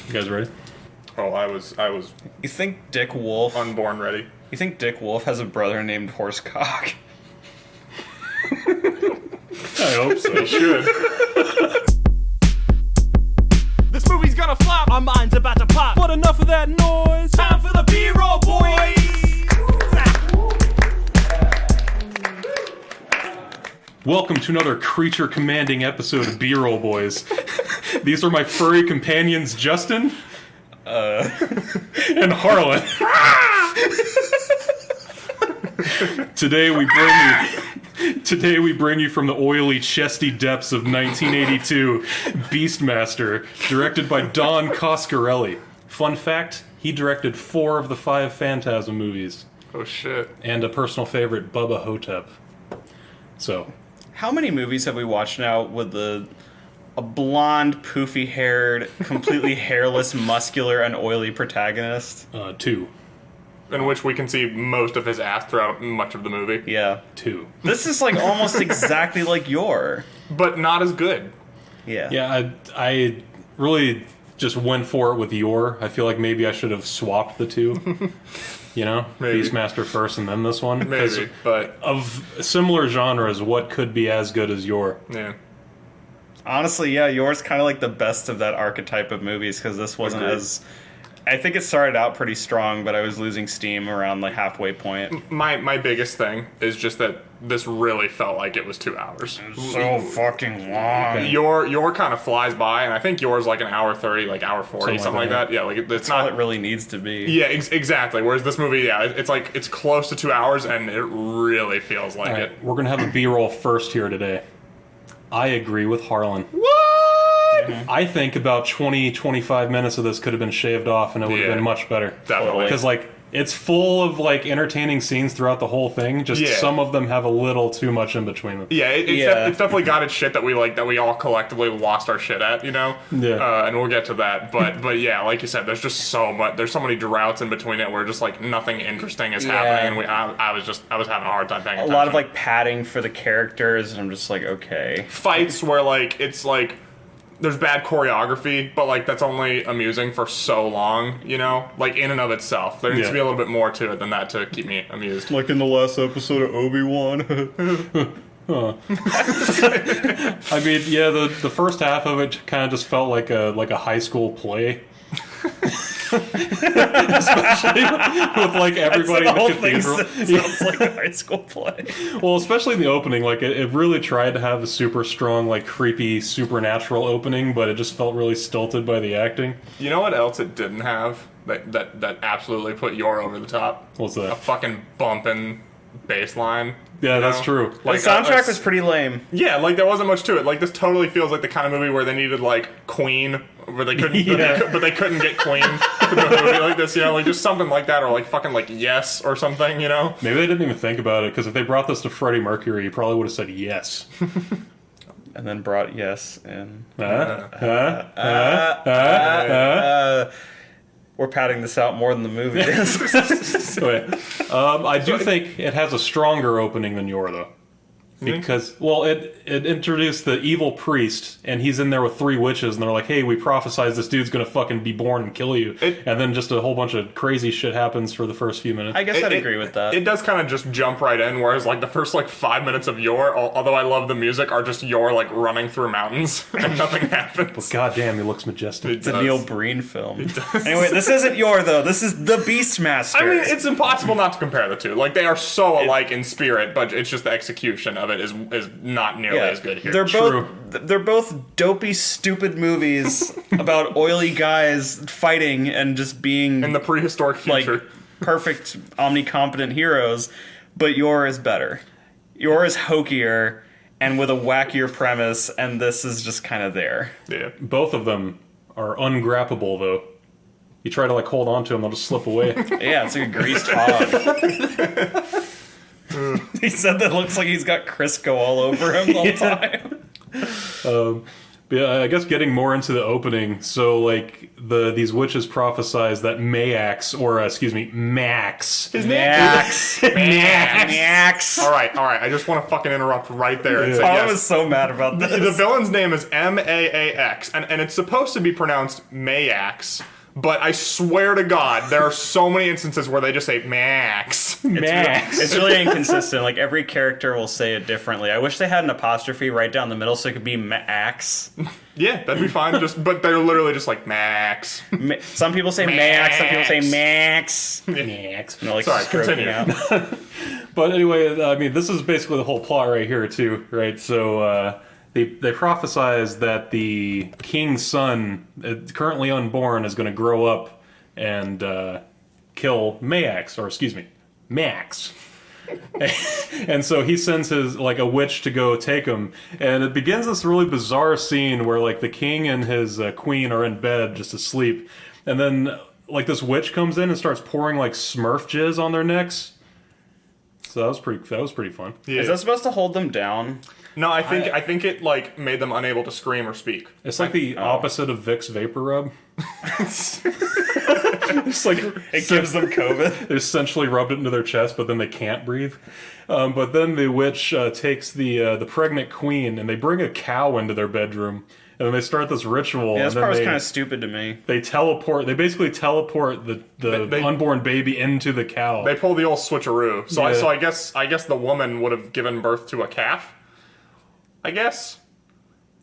You guys ready? Oh, I was You think Dick Wolf? unborn ready. You think Dick Wolf has a brother named Horsecock? I hope so. He should. This movie's gonna flop. Our minds about to pop. But enough of that noise. Time for the B-roll, boys. Welcome to another creature-commanding episode of B-roll, boys. These are my furry companions, Justin, and Harlan. Today we bring you from the oily, chesty depths of 1982, Beastmaster, directed by Don Coscarelli. Fun fact: he directed 4 of the 5 Phantasm movies, Oh shit. and a personal favorite, Bubba Hotep. So. How many movies have we watched now with a blonde, poofy-haired, completely hairless, muscular, and oily protagonist? 2. In which we can see most of his ass throughout much of the movie. Yeah. 2. This is like almost exactly like Yor. But not as good. Yeah. Yeah, I really just went for it with Yor. I feel like maybe I should have swapped the two. You know? Maybe. Beastmaster first and then this one. 'Cause Maybe, but of similar genres, what could be as good as Yor? yeah. Honestly, yeah, Yor's kind of like the best of that archetype of movies, because this wasn't Agreed. as... I think it started out pretty strong, but I was losing steam around the halfway point. My biggest thing is just that this really felt like it was 2 hours. So fucking long. Your kind of flies by, and I think yours like an hour 30, like hour 40, something like that. Yeah, like it's That's all not. it really needs to be. Yeah, exactly. Whereas this movie, yeah, it's like it's close to 2 hours, and it really feels like All right, it. we're going to have a B-roll first here today. I agree with Harlan. What? I think about 20-25 minutes of this could have been shaved off and it would have Yeah. been much better. Definitely. Because, like, it's full of, like, entertaining scenes throughout the whole thing. Just Yeah. some of them have a little too much in between them. Yeah, Yeah. it's definitely got its shit that we like that we all collectively lost our shit at, you know. Yeah. And we'll get to that, but yeah, like you said, there's just so much. There's so many droughts in between it where just like nothing interesting is happening, and I was having a hard time paying A attention. lot of like padding for the characters, and I'm just like, okay. fights where like it's like there's bad choreography, but like that's only amusing for so long, you know. Like in and of itself, there needs to be a little bit more to it than that to keep me amused. Like in the last episode of Obi-Wan. I mean, yeah, the first half of it kind of just felt like a high school play. Especially with like everybody in the cathedral. Sounds like a high school play. Well, especially in the opening, like it really tried to have a super strong, like creepy, supernatural opening, but it just felt really stilted by the acting. You know what else it didn't have that absolutely put Yor over the top? What's A that? fucking bumping bass line. Yeah, you that's know? true. The Like soundtrack was pretty lame. yeah, like there wasn't much to it. Like this totally feels like the kind of movie where they needed like Queen, where they couldn't, but they couldn't get Queen to do a movie like this. You know, like just something like that, or like fucking like Yes or something. You know. Maybe they didn't even think about it, because if they brought this to Freddie Mercury, he probably would have said yes. And then brought Yes in. We're padding this out more than the movie is. Wait. I do think it has a stronger opening than Yor, though. Because, well, it introduced the evil priest, and he's in there with 3 witches, and they're like, hey, we prophesize this dude's gonna fucking be born and kill you. And then just a whole bunch of crazy shit happens for the first few minutes. I guess I'd agree with that. It does kind of just jump right in, whereas like the first like 5 minutes of Yor, although I love the music, are just Yor like running through mountains and nothing happens. God damn, he looks majestic. It's a Neil Breen film. Anyway, this isn't Yor, though. This is The Beastmaster. I mean, it's impossible not to compare the two. Like they are so alike in spirit, but it's just the execution of it is not nearly as good here. They're both dopey, stupid movies about oily guys fighting and just being in the prehistoric like future. perfect, omnicompetent heroes. But Yor is better. Yor is hokier and with a wackier premise, and this is just kind of there. Yeah. Both of them are ungrappable, though. You try to like hold on to them, they'll just slip away. Yeah, it's like a greased hog. He said that looks like he's got Crisco all over him the whole time. But, I guess getting more into the opening, so like these witches prophesize that MaAAaAX, or excuse me, Max. His name Max. Max. All right. I just want to fucking interrupt right there and say I yes. was so mad about this. The villain's name is MaAAaX, and it's supposed to be pronounced MaAAaX. But I swear to God, there are so many instances where they just say Max. Max. It's really inconsistent. Like, every character will say it differently. I wish they had an apostrophe right down the middle so it could be Max. Yeah, that'd be fine. But they're literally just like Max. Some people say Max, some people say Max. Max. And they're, like, Sorry, stroking continue. out. But anyway, I mean, this is basically the whole plot right here, too, right? So, they prophesize that the king's son, currently unborn, is going to grow up and kill MaAAaX, or excuse me, Max. And so he sends a witch to go take him, and it begins this really bizarre scene where, like, the king and his queen are in bed just asleep, and then, like, this witch comes in and starts pouring, like, Smurf jizz on their necks. So that was pretty fun. Yeah. Is that supposed to hold them down? No, I think it like made them unable to scream or speak. It's like the opposite of Vicks Vapor Rub. It's like It gives them COVID. they essentially rubbed it into their chest, but then they can't breathe. But then the witch takes the pregnant queen, and they bring a cow into their bedroom, and then they start this ritual. Yeah, this and part was then kind of stupid to me. they teleport. They basically teleport the unborn baby into the cow. They pull the old switcheroo. So Yeah. I guess the woman would have given birth to a calf. I guess.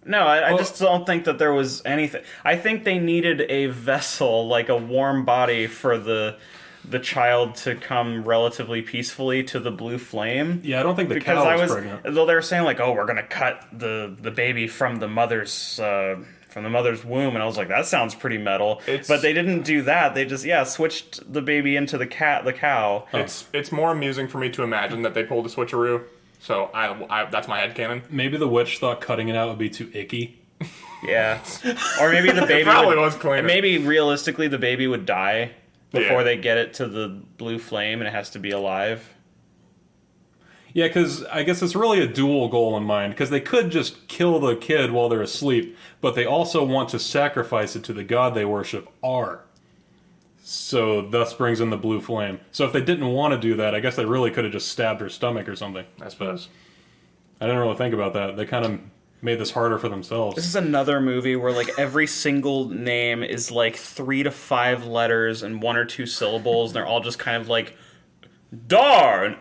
No, I just don't think that there was anything. I think they needed a vessel, like a warm body, for the child to come relatively peacefully to the blue flame. Yeah, I don't think the Because cow was pregnant. though they were saying like, oh, we're gonna cut the baby from the mother's womb, and I was like, that sounds pretty metal. But they didn't do that. They just switched the baby into the cow. It's more amusing for me to imagine that they pulled a switcheroo. So I that's my headcanon. Maybe the witch thought cutting it out would be too icky. Yeah, or maybe the baby probably was cleaner. Maybe realistically, the baby would die before Yeah. they get it to the blue flame, and it has to be alive. Yeah, because I guess it's really a dual goal in mind, because they could just kill the kid while they're asleep, but they also want to sacrifice it to the god they worship, R. So thus brings in the blue flame. So if they didn't want to do that, I guess they really could have just stabbed her stomach or something. I suppose. I didn't really think about that. They kind of made this harder for themselves. This is another movie where like every single name is like 3 to 5 letters and 1 or 2 syllables, and they're all just kind of like dar and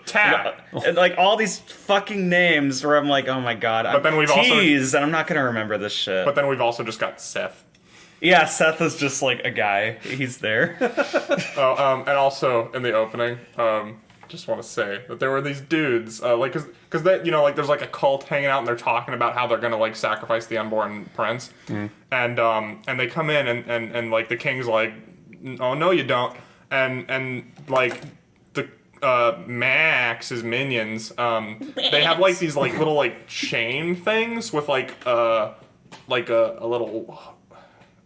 Ta. and like all these fucking names where I'm like, oh my god, But then we've also- and I'm not gonna remember this shit. But then we've also just got Seth. Yeah, Seth is just like a guy. He's there. And also in the opening, just want to say that there were these dudes, like, because that, like, there's like a cult hanging out and they're talking about how they're gonna like sacrifice the unborn prince, and they come in and like the king's like, oh no you don't, and like the Max's minions, they have like these like little like chain things with like a little.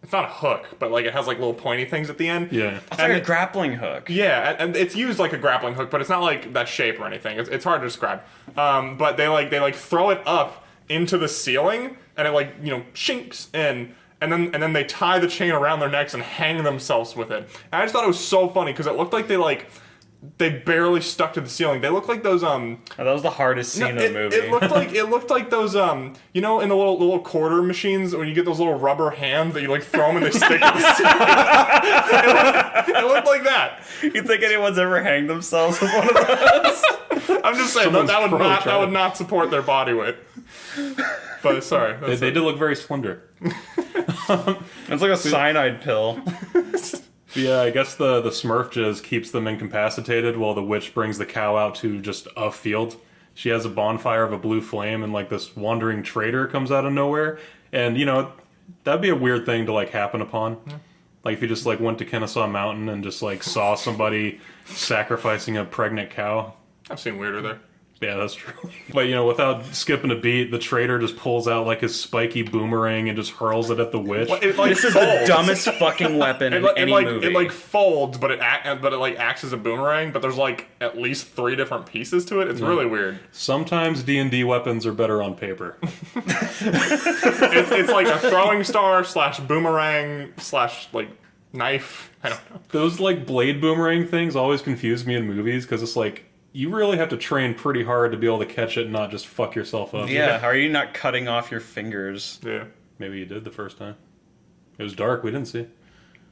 It's not a hook, but like it has like little pointy things at the end. Yeah. It's like a grappling hook. Yeah, and it's used like a grappling hook, but it's not like that shape or anything. It's hard to describe. But they throw it up into the ceiling, and it like shinks in, and then they tie the chain around their necks and hang themselves with it. And I just thought it was so funny because it looked like they barely stuck to the ceiling. They look like those Oh, that was the hardest scene of the movie. It looked like those in the little quarter machines when you get those little rubber hands that you like throw them and they stick to the ceiling. it looked like that. You think anyone's ever hanged themselves with one of those? I'm just saying Someone's that would not support their body weight. But sorry, They did look very slender. It's like a cyanide pill. Yeah, I guess the Smurf jizz keeps them incapacitated while the witch brings the cow out to just a field. She has a bonfire of a blue flame, and like this wandering trader comes out of nowhere. And that'd be a weird thing to like happen upon. Yeah. Like if you just like went to Kennesaw Mountain and just like saw somebody sacrificing a pregnant cow. I've seen weirder there. Yeah, that's true. But, without skipping a beat, the traitor just pulls out, like, his spiky boomerang and just hurls it at the witch. This is the dumbest fucking weapon in any movie. It, like, folds, but it acts as a boomerang, but there's, like, at least 3 different pieces to it. It's really weird. Sometimes D&D weapons are better on paper. It's like a throwing star / boomerang / like, knife. I don't know. Those, like, blade boomerang things always confuse me in movies, because it's like, you really have to train pretty hard to be able to catch it and not just fuck yourself up. Yeah, how are you not cutting off your fingers? Yeah. Maybe you did the first time. It was dark, we didn't see.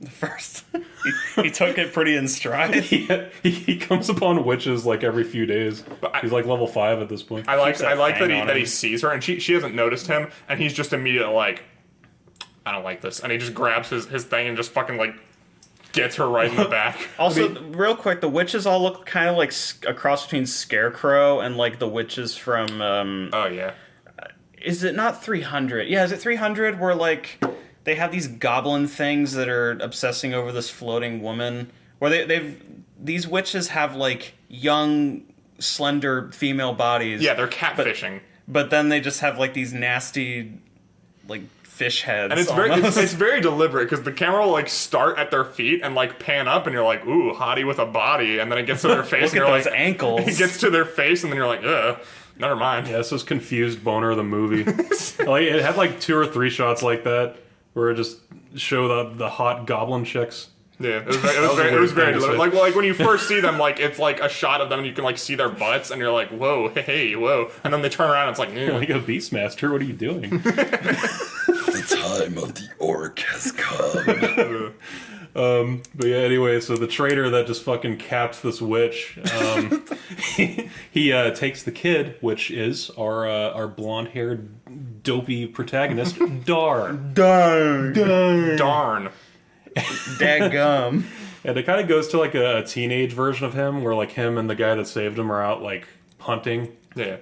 The first. he took it pretty in stride. He comes upon witches like every few days. He's like level 5 at this point. I like that he sees her and she hasn't noticed him, and he's just immediately like, I don't like this, and he just grabs his thing and just fucking like gets her right in the back. Also, real quick, the witches all look kind of like a cross between Scarecrow and like the witches from. Oh yeah. Is it not 300? Yeah, is it 300 where like they have these goblin things that are obsessing over this floating woman? Where these witches have like young, slender female bodies. Yeah, they're catfishing. But then they just have like these nasty, like, fish heads. And it's very deliberate, because the camera will like start at their feet and like pan up, and you're like, ooh, hottie with a body, and then it gets to their face and Look you're at those like, ankles. It gets to their face and then you're like, ugh, never mind. Yeah, this was confused boner of the movie. Like, it had like 2 or 3 shots like that where it just showed the hot goblin chicks. Yeah, it was very deliberate. Like when you first see them, like it's like a shot of them and you can like see their butts and you're like, whoa, hey, whoa, and then they turn around and it's like, like a Beastmaster, what are you doing? The time of the orc has come. But yeah, anyway, so the traitor that just fucking caps this witch, he takes the kid, which is our blonde-haired, dopey protagonist, Dar. darn. Dadgum. And it kind of goes to like a teenage version of him, where like him and the guy that saved him are out like hunting. Yeah.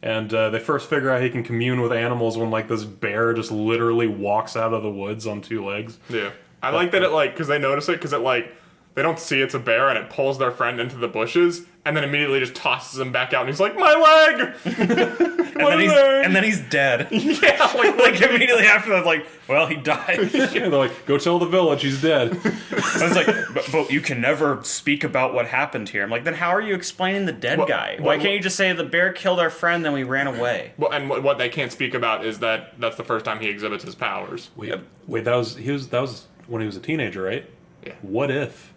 And they first figure out he can commune with animals when like this bear just literally walks out of the woods on 2 legs. Yeah. I like that it like, because they notice it, because it like, they don't see it's a bear, and it pulls their friend into the bushes, and then immediately just tosses him back out, and he's like, my leg! and then he's dead. Yeah, like immediately after that, like, well, he died. Yeah, they're like, go tell the village he's dead. I was like, but you can never speak about what happened here. I'm like, then how are you explaining the dead guy? Why can't you just say the bear killed our friend, then we ran away? Well, and what they can't speak about is that's the first time he exhibits his powers. Wait, that was when he was a teenager, right? Yeah. What if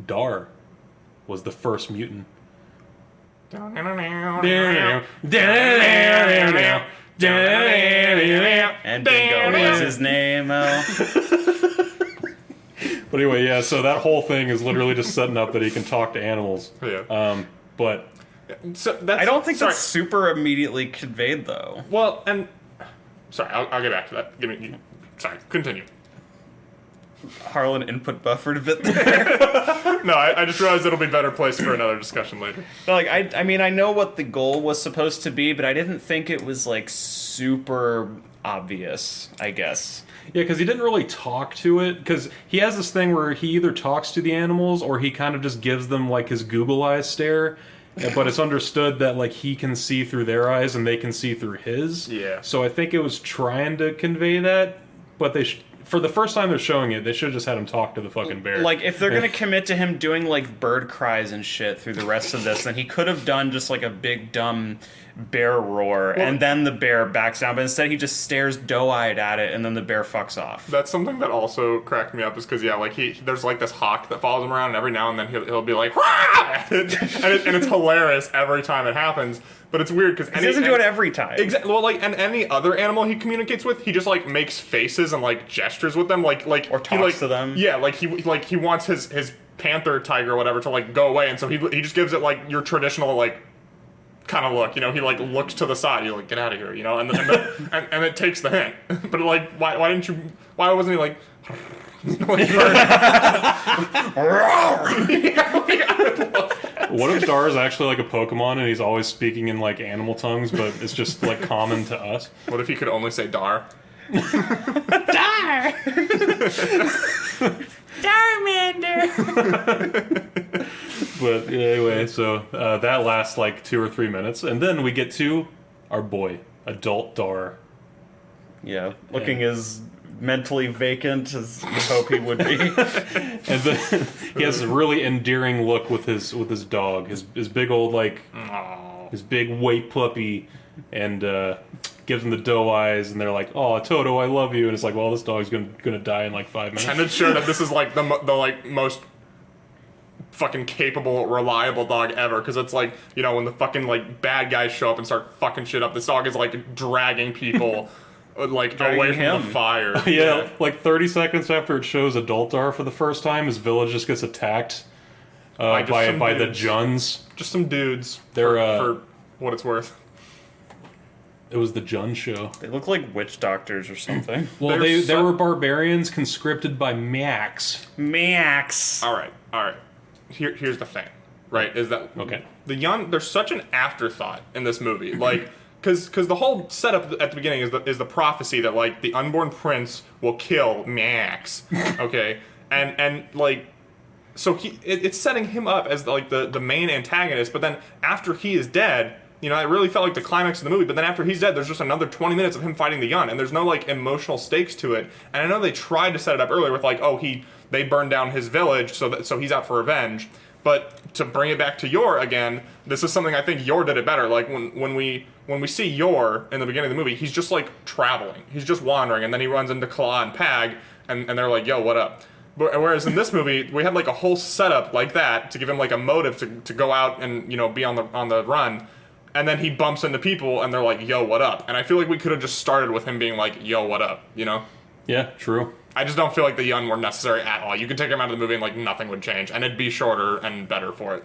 Dar was the first mutant? And Bingo was his name. But anyway, yeah, so that whole thing is literally just setting up that he can talk to animals. Yeah. But So I don't think that's super immediately conveyed, though. Well, and sorry, I'll get back to that. Sorry, continue. Harlan input buffered a bit there. No, I just realized it'll be better placed for another discussion later. But, like, I mean, I know what the goal was supposed to be, but I didn't think it was, like, super obvious, I guess. yeah, because he didn't really talk to it, because he has this thing where he either talks to the animals or he kind of just gives them like his Google eyes stare. But it's understood that like he can see through their eyes and they can see through his. Yeah. So I think it was trying to convey that, but for the first time they're showing it, they should have just had him talk to the fucking bear. Like, if they're gonna commit to him doing, like, bird cries and shit through the rest of this, then he could have done just, like, a big, dumb bear roar, and then the bear backs down, but instead he just stares doe-eyed at it, and then the bear fucks off. That's something that also cracked me up, is because, yeah, like, there's, like, this hawk that follows him around, and every now and then he'll be like, "Rah!" and it's hilarious every time it happens. But it's weird because he doesn't do it every time. Exactly. Well, like, and any other animal he communicates with, he just like makes faces and like gestures with them, like or talks to them. Yeah, like he wants his panther, tiger, or whatever to like go away, and so he just gives it like your traditional like kind of look. You know, he like looks to the side. You're like, get out of here. You know, and it takes the hint. But like, why didn't you? Why wasn't he like? What if Dar is actually like a Pokemon and he's always speaking in like animal tongues, but it's just like common to us? What if he could only say Dar? Dar! Darmander! But anyway, so that lasts like 2 or 3 minutes, and then we get to our boy, adult Dar. Yeah, looking as mentally vacant as you hope he would be. And then he has a really endearing look with his dog, his big old his big white puppy, and gives him the doe eyes, and they're like, "Oh, Toto, I love you," and it's like, well, this dog's gonna die in like 5 minutes. And it's sure that this is like the like most fucking capable, reliable dog ever, because it's like, you know, when the fucking like bad guys show up and start fucking shit up, this dog is like dragging people. Like away from the fire. Yeah, like 30 seconds after it shows adult Dar for the first time, his village just gets attacked by the Juns. Just some dudes. They're for what it's worth. It was the Jun show. They look like witch doctors or something. Well, they were barbarians conscripted by MaAAaAAX. MaAAaAAAX. All right. Here's the thing, right? Is that Okay? There's such an afterthought in this movie, like. Because the whole setup at the beginning is the prophecy that, like, the unborn prince will kill MaAAaAAX, okay? And like, so it's setting him up as, like, the main antagonist, but then after he is dead, you know, it really felt like the climax of the movie, but then after he's dead, there's just another 20 minutes of him fighting the Yun, and there's no, like, emotional stakes to it. And I know they tried to set it up earlier with, like, oh, they burned down his village, so he's out for revenge. But to bring it back to Yor again, this is something I think Yor did it better. Like, when we see Yor in the beginning of the movie, he's just, like, traveling. He's just wandering, and then he runs into Claw and Pag, and they're like, yo, what up? But, whereas in this movie, we had, like, a whole setup like that to give him, like, a motive to go out and, you know, be on the run. And then he bumps into people, and they're like, yo, what up? And I feel like we could have just started with him being like, yo, what up, you know? Yeah, true. I just don't feel like the Yun were necessary at all. You could take him out of the movie and, like, nothing would change, and it'd be shorter and better for it.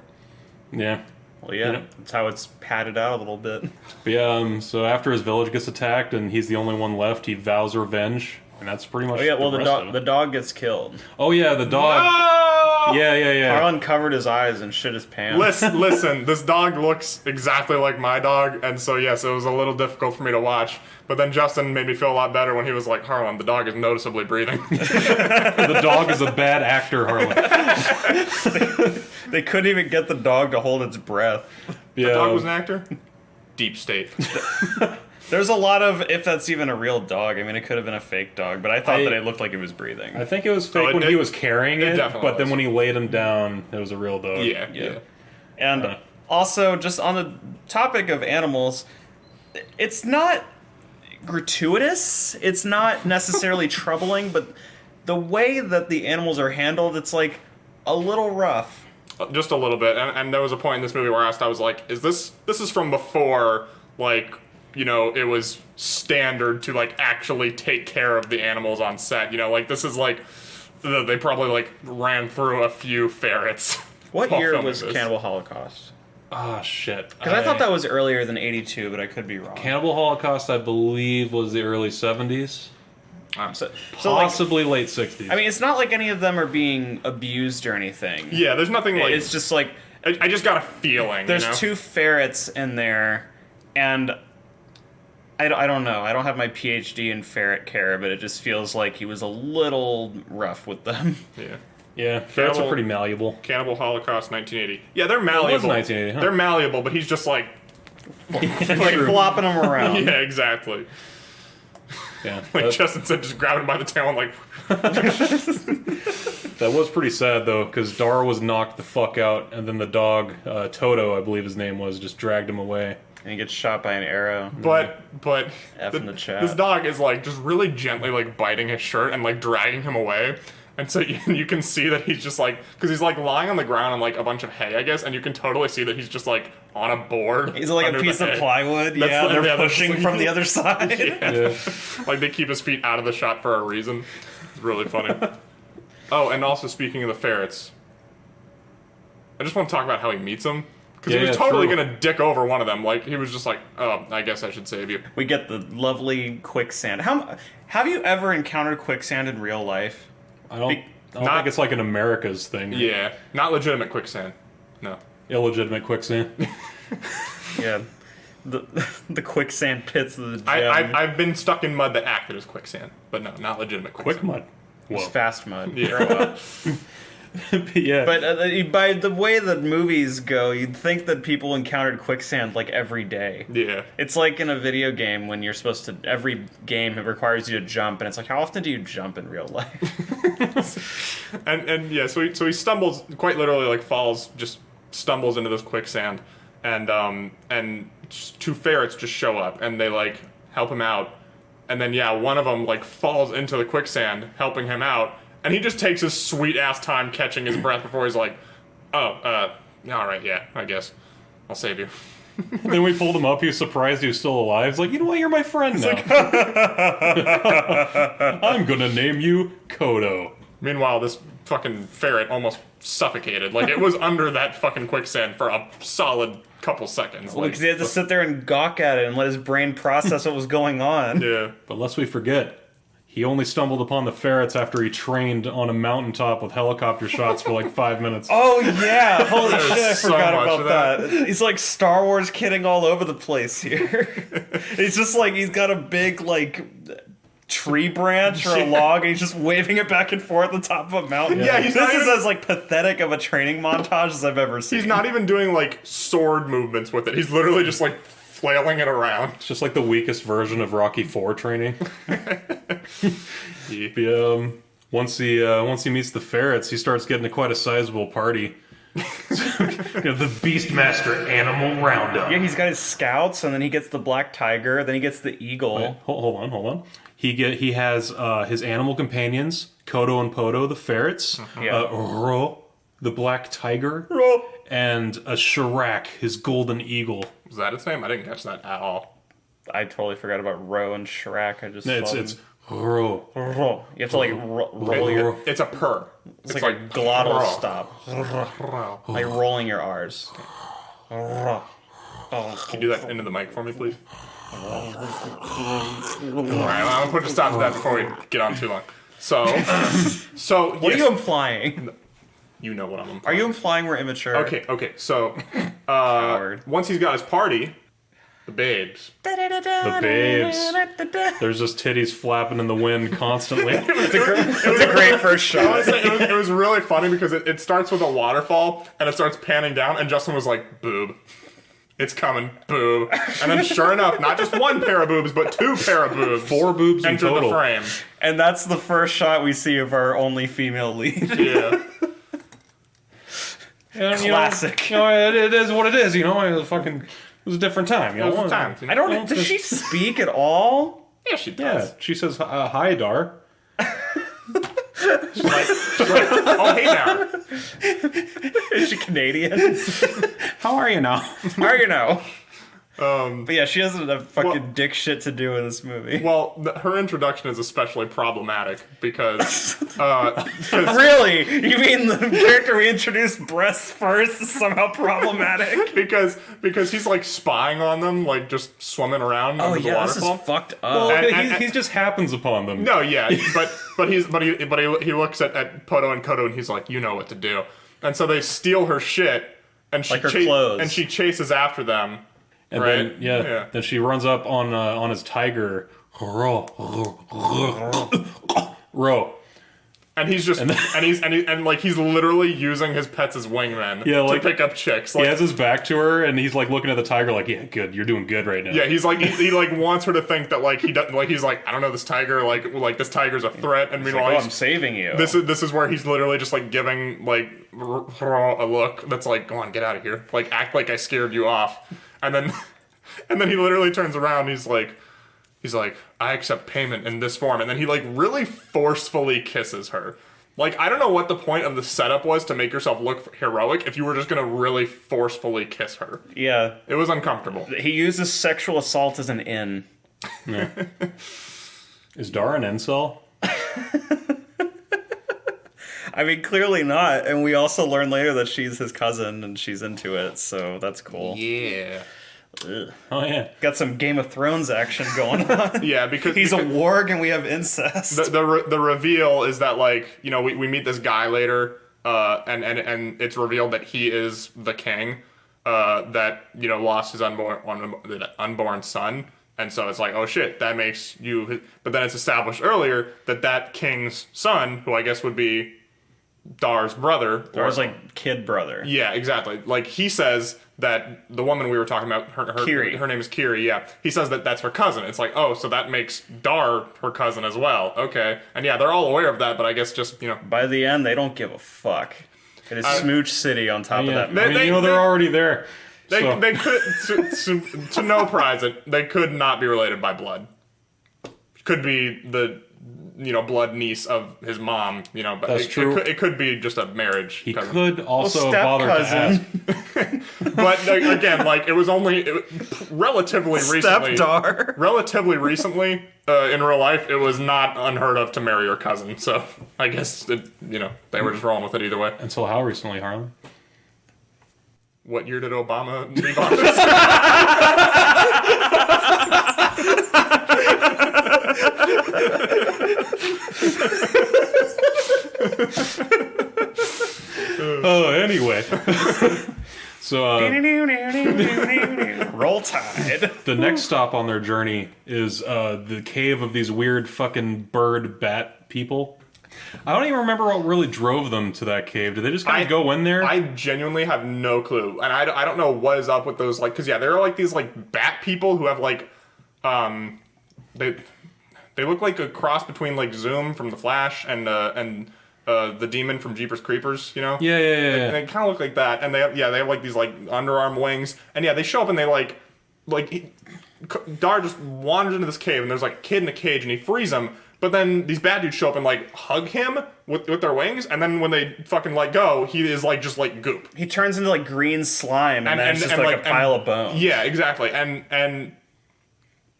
Yeah. Well, yeah, that's how it's padded out a little bit. But yeah, so after his village gets attacked and he's the only one left, he vows revenge, and that's pretty much. Oh yeah, well the the dog gets killed. Oh yeah, the dog. No! Yeah. Harlan covered his eyes and shit his pants. Listen, this dog looks exactly like my dog, and so yes, it was a little difficult for me to watch. But then Justin made me feel a lot better when he was like, Harlan, the dog is noticeably breathing. The dog is a bad actor, Harlan. They couldn't even get the dog to hold its breath. Yeah. The dog was an actor? Deep state. There's a lot of if that's even a real dog. I mean, it could have been a fake dog, but I thought that it looked like it was breathing. I think it was fake when he was carrying it, but then was. when he laid him down, it was a real dog. Yeah. And also, just on the topic of animals, it's not gratuitous. It's not necessarily troubling, but the way that the animals are handled, it's like a little rough. Just a little bit. And there was a point in this movie where I was like, this is from before, like, you know, it was standard to, like, actually take care of the animals on set. You know, like, this is like, they probably, like, ran through a few ferrets. What year was Cannibal Holocaust? Ah, shit. Because I thought that was earlier than 82, but I could be wrong. Cannibal Holocaust, I believe, was the early 70s. So Possibly late 60s. I mean, it's not like any of them are being abused or anything. Yeah, there's nothing like... It's just like... I just got a feeling, There's you know? 2 ferrets in there, and... I don't know. I don't have my PhD in ferret care, but it just feels like he was a little rough with them. Yeah. Yeah, ferrets are pretty malleable. Cannibal Holocaust, 1980. Yeah, they're malleable. It was 1980, huh? They're malleable, but he's just like... Like flopping them around. Yeah, exactly. Yeah, Like Justin said, just grab him by the tail and like... that was pretty sad, though, because Dar was knocked the fuck out, and then the dog, Toto, I believe his name was, just dragged him away. And he gets shot by an arrow. But F in the chat. This dog is like just really gently like biting his shirt and like dragging him away. And so you can see that he's just like, because he's like lying on the ground on like a bunch of hay, I guess, and you can totally see that he's just like on a board. He's like a under piece the of hay. plywood. That's They're that's pushing like- from the other side. Yeah. Like they keep his feet out of the shot for a reason. It's really funny. Oh, and also speaking of the ferrets, I just want to talk about how he meets them. Because he was totally going to dick over one of them. Like, he was just like, oh, I guess I should save you. We get the lovely quicksand. Have you ever encountered quicksand in real life? I don't think it's like an America's thing. Yeah. Not legitimate quicksand. No. Illegitimate quicksand. Yeah. The quicksand pits of the gem. I've been stuck in mud that acted as quicksand. But no, not legitimate quicksand. Quick mud. It's fast mud. Yeah. Grow up. Yeah. But by the way that movies go, you'd think that people encountered quicksand like every day. Yeah. It's like in a video game when you're supposed to. Every game requires you to jump, and it's like, how often do you jump in real life? and yeah, so he stumbles, quite literally, like stumbles into this quicksand, and two ferrets just show up and they like help him out, and then one of them like falls into the quicksand, helping him out, and he just takes his sweet ass time catching his breath before he's like, all right, yeah, I guess I'll save you. Then we pulled him up. He was surprised he was still alive. He's like, you know what? You're my friend now. I'm gonna name you Kodo. Meanwhile, this fucking ferret almost suffocated. Like, it was under that fucking quicksand for a solid couple seconds. Well, because he had to sit there and gawk at it and let his brain process what was going on. Yeah. But lest we forget, he only stumbled upon the ferrets after he trained on a mountaintop with helicopter shots for like 5 minutes. Oh yeah! Holy shit! I so forgot much about of that. He's like Star Wars kidding all over the place here. It's just like he's got a big like tree branch or a log, and he's just waving it back and forth at the top of a mountain. Yeah, this is as like pathetic of a training montage as I've ever seen. He's not even doing like sword movements with it. He's literally just like flailing it around. It's just like the weakest version of Rocky IV training. Once he meets the ferrets, he starts getting to quite a sizable party. The Beastmaster Animal Roundup. Yeah, he's got his scouts, and then he gets the black tiger, then he gets the eagle. Wait, hold on. He has his animal companions, Kodo and Podo, the ferrets, Ro, the black tiger, and a Shirak, his golden eagle. Was that its name? I didn't catch that at all. I totally forgot about Ro and Shirak. I just It's Ro. Ro. You have to like roll your. It's a purr. It's like a glottal Ro. stop. Like rolling your R's. Can you do that into the mic for me, please? Alright, I'm gonna put a stop to that before we get on too long. So What are you implying? You know what I'm implying. Are you implying we're immature? Okay, so Howard. once he's got his party, the babes. The babes. There's just titties flapping in the wind constantly. It was a great first shot. It was really funny because it starts with a waterfall and it starts panning down, and Justin was like, boob. It's coming, boob. And then sure enough, not just one pair of boobs, but 2 pair of boobs. 4 boobs in enter total. the frame. And that's the first shot we see of our only female lead. Yeah. And, Classic. It is what it is. It was a different time. It was time. I don't. Does she speak at all? Yeah, she Yeah, does. she says, hi, Dar. She's like, oh, hey now. Is she Canadian? How are you now? How are you now? But yeah, she doesn't have fucking dick shit to do in this movie. Well, her introduction is especially problematic because... Really? You mean the character we introduced breasts first is somehow problematic? because he's like spying on them, like just swimming around under the this is waterfall. fucked up. Well, And- he just happens upon them. No, yeah, but he looks at Podo and Kodo and he's like, you know what to do, and so they steal her shit and she Like her clothes. and she chases after them. And Right. then, then she runs up on his tiger. Ro. And he's just and like he's literally using his pets as wingmen Yeah, to pick up chicks. He Like, has his back to her, and he's like looking at the tiger, like, "Yeah, good, you're doing good right now." yeah, he's like he like wants her to think that like he doesn't like he's like, I don't know, this tiger like this tiger's a threat, and meanwhile I'm saving you. this is where he's literally just like giving like a look that's like, go on, get out of here, like act like I scared you off, and then he literally turns around, and he's like, I accept payment in this form, and then he like really forcefully kisses her. Like, I don't know what the point of the setup was to make yourself look heroic if you were just gonna really forcefully kiss her. Yeah. It was uncomfortable. He uses sexual assault as an in. Is Dar an incel? I mean, clearly not. And we also learn later that she's his cousin and she's into it, so that's cool. Yeah. Ugh. Oh yeah. Got some Game of Thrones action going on. Yeah, because He's a warg and we have incest. the reveal is that, like, you know, we meet this guy later, and it's revealed that he is the king, that, you know, lost his unborn son, and so it's like, oh shit, that makes you. But then it's established earlier that king's son, who I guess would be Dar's brother. Dar's like kid brother. Yeah, exactly. Like he says that the woman we were talking about, Kiri. her name is Kiri. Yeah, he says that that's her cousin. It's like, oh, so that makes Dar her cousin as well. Okay, and yeah, they're all aware of that, but I guess just By the end, they don't give a fuck. It is Smooch City on top of that. They're already there. They could to no prize it. They could not be related by blood. Could be the blood niece of his mom. But That's true. It could be just a marriage. He cousin. could also bother to ask. But again, like it was relatively recently. Stepdar. Relatively recently, in real life, it was not unheard of to marry your cousin. So I guess they were just rolling with it either way. Until how recently, Harlan? What year did Obama leave office? Anyway. So, Roll Tide. the next stop on their journey is the cave of these weird fucking bird bat people. I don't even remember what really drove them to that cave. Did they just kind of go in there? I genuinely have no clue. And I don't know what is up with those, like, because, yeah, there are, like, these, like, bat people who have, like, they look like a cross between, like, Zoom from The Flash and the demon from Jeepers Creepers, Yeah. And they kind of look like that. And they have, like, these, like, underarm wings. And, yeah, they show up and they, like Dar just wanders into this cave and there's, like, a kid in a cage and he frees him. But then these bad dudes show up and, like, hug him with their wings, and then when they fucking let go, he is, like, just, like, goop. He turns into, like, green slime, and then it's just, like, a pile of bones. Yeah, exactly. And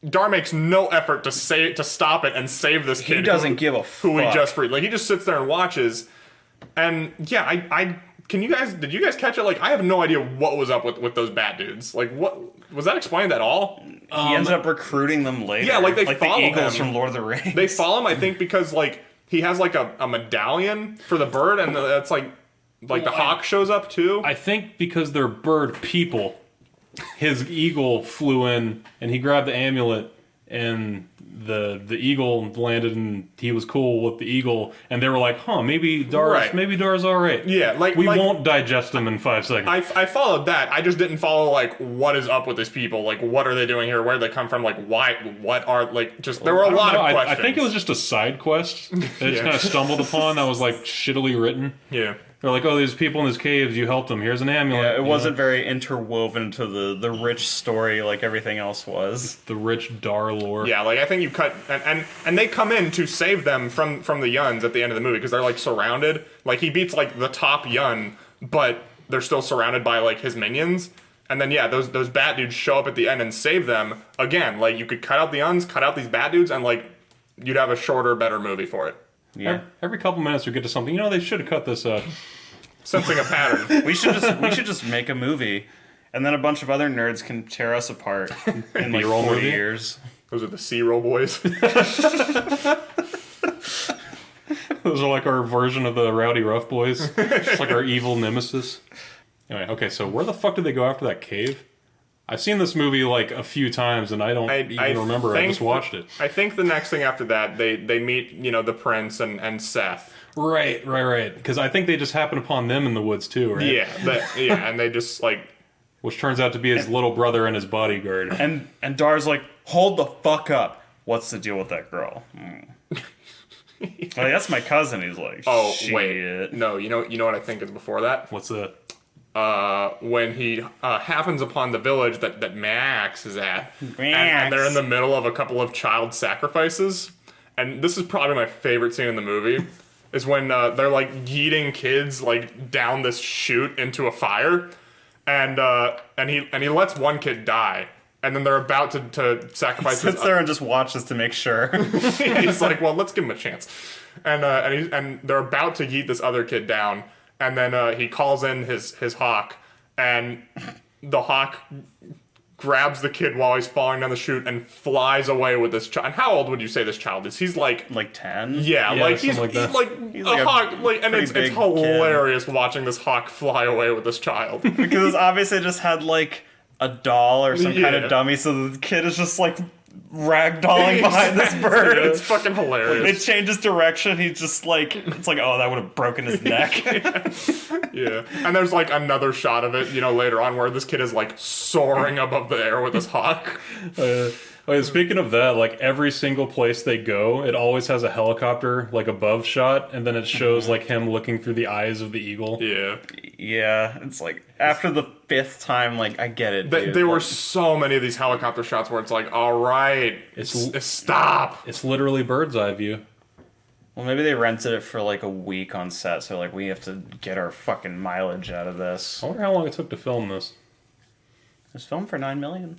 Dar makes no effort to stop it and save this kid. He doesn't give a fuck. Who he just freed. Like, he just sits there and watches. And, yeah, did you guys catch it? Like, I have no idea what was up with those bad dudes. Like, what was that explained at all? He ends up recruiting them later. Yeah, like they follow the Eagles him. from Lord of the Rings. They follow him, I think, because like he has like a medallion for the bird, and that's like the hawk shows up too. I think because they're bird people, his eagle flew in and he grabbed the amulet, and the eagle landed, and he was cool with the eagle, and they were like, "Huh, maybe Dar's all right." Yeah, we won't digest him in 5 seconds. I followed that. I just didn't follow like what is up with these people. Like, what are they doing here? Where do they come from? Like, why? What are like? Just there were a lot of questions. I think it was just a side quest that just kind of stumbled upon. That was like shittily written. Yeah. They're like, oh, there's people in these caves. You helped them. Here's an amulet. Yeah, it wasn't very interwoven to the rich story like everything else was. The rich Dar lore. Yeah, like I think you cut and they come in to save them from the Yuns at the end of the movie because they're like surrounded. Like he beats like the top Yun, but they're still surrounded by like his minions. And then yeah, those bat dudes show up at the end and save them again. Like you could cut out the Yuns, cut out these bat dudes, and like you'd have a shorter, better movie for it. Yeah. Every couple minutes we get to something. They should have cut this out. Sensing a pattern. We should just make a movie, and then a bunch of other nerds can tear us apart in like 40 years. Those are the C-roll boys. Those are like our version of the Rowdy Rough Boys. It's like our evil nemesis. Anyway, okay, so where the fuck did they go after that cave? I've seen this movie like a few times, and I don't even remember. I just watched it. I think the next thing after that, they meet the prince and Seth. Right. Because I think they just happened upon them in the woods too, right? Yeah, and they just like, which turns out to be his little brother and his bodyguard. And Dar's like, hold the fuck up. What's the deal with that girl? Like, that's my cousin. He's like, oh shit. wait, no, you know what I think is before that? What's that? When he happens upon the village that MaAAAaX is at, and they're in the middle of a couple of child sacrifices, and this is probably my favorite scene in the movie, is when they're like yeeting kids like down this chute into a fire, and he lets one kid die, and then they're about to sacrifice. He sits there and just watches to make sure. He's like, well, let's give him a chance, and they're about to yeet this other kid down. And then he calls in his hawk, and the hawk grabs the kid while he's falling down the chute and flies away with this child. And how old would you say this child is? He's like 10? Yeah, like he's like a hawk. Like, and it's hilarious watching this hawk fly away with this child. Because obviously it just had like a doll or some kind of dummy, so the kid is just like ragdolling behind this bird. It's fucking hilarious. It changes direction. He's just like, it's like, oh, that would have broken his neck. Yeah. And there's like another shot of it, later on where this kid is like soaring above the air with his hawk. Speaking of that, like every single place they go, it always has a helicopter like above shot, and then it shows like him looking through the eyes of the eagle. Yeah. Yeah, it's like after the 5th time, like I get it. Dude. There were so many of these helicopter shots where it's like, all right, stop. It's literally bird's eye view. Well, maybe they rented it for like a week on set, so like we have to get our fucking mileage out of this. I wonder how long it took to film this. It was filmed for $9 million.